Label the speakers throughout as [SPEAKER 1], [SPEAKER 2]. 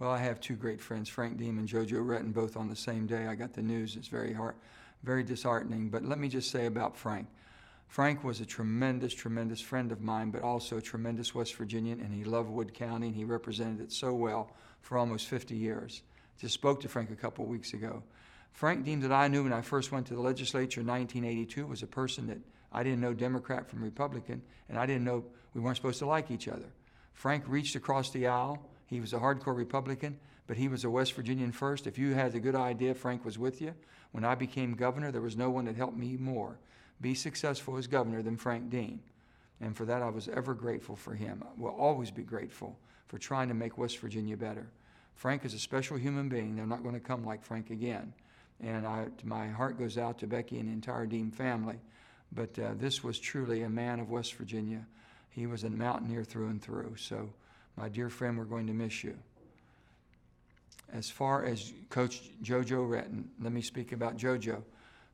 [SPEAKER 1] Well, I have two great friends, Frank Deem and Joe Retton, both on the same day. I got the news. It's very disheartening. But let me just say about Frank. Frank was a tremendous, tremendous friend of mine, but also a tremendous West Virginian, and he loved Wood County, and he represented it so well for almost 50 years. Just spoke to Frank a couple of weeks ago. Frank Deem, that I knew when I first went to the legislature in 1982, was a person that I didn't know Democrat from Republican, and I didn't know we weren't supposed to like each other. Frank reached across the aisle. He was a hardcore Republican, but he was a West Virginian first. If you had a good idea, Frank was with you. When I became governor, there was no one that helped me more be successful as governor than Frank Deem. And for that, I was ever grateful for him. I will always be grateful for trying to make West Virginia better. Frank is a special human being. They're not going to come like Frank again. And my heart goes out to Becky and the entire Deem family. But this was truly a man of West Virginia. He was a mountaineer through and through. So, my dear friend, we're going to miss you. As far as Coach JoJo Retton, let me speak about JoJo.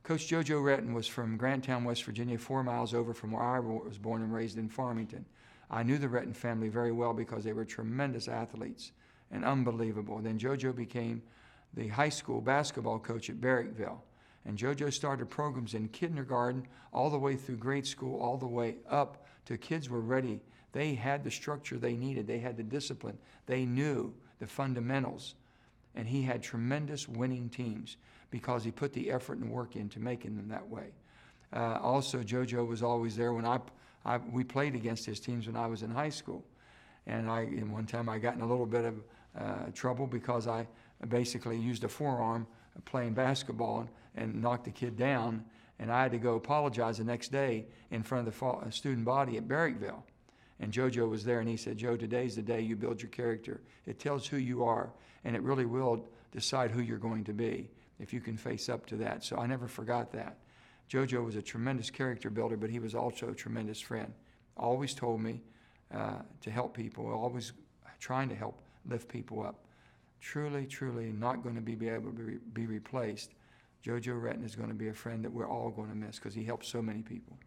[SPEAKER 1] Coach JoJo Retton was from Granttown, West Virginia, 4 miles over from where I was born and raised in Farmington. I knew the Retton family very well because they were tremendous athletes and unbelievable. Then JoJo became the high school basketball coach at Barrickville. And JoJo started programs in kindergarten all the way through grade school, all the way up to kids were ready. They had the structure they needed. They had the discipline. They knew the fundamentals. And he had tremendous winning teams because he put the effort and work into making them that way. Also, JoJo was always there when we played against his teams when I was in high school. And one time I got in a little bit of trouble because I basically used a forearm playing basketball and knocked the kid down. And I had to go apologize the next day in front of the student body at Barrickville. And JoJo was there, and he said, Joe, today's the day you build your character. It tells who you are, and it really will decide who you're going to be if you can face up to that. So I never forgot that. JoJo was a tremendous character builder, but he was also a tremendous friend. Always told me to help people, always trying to help lift people up. Truly, truly not going to be able to be replaced. JoJo Retton is going to be a friend that we're all going to miss because he helped so many people.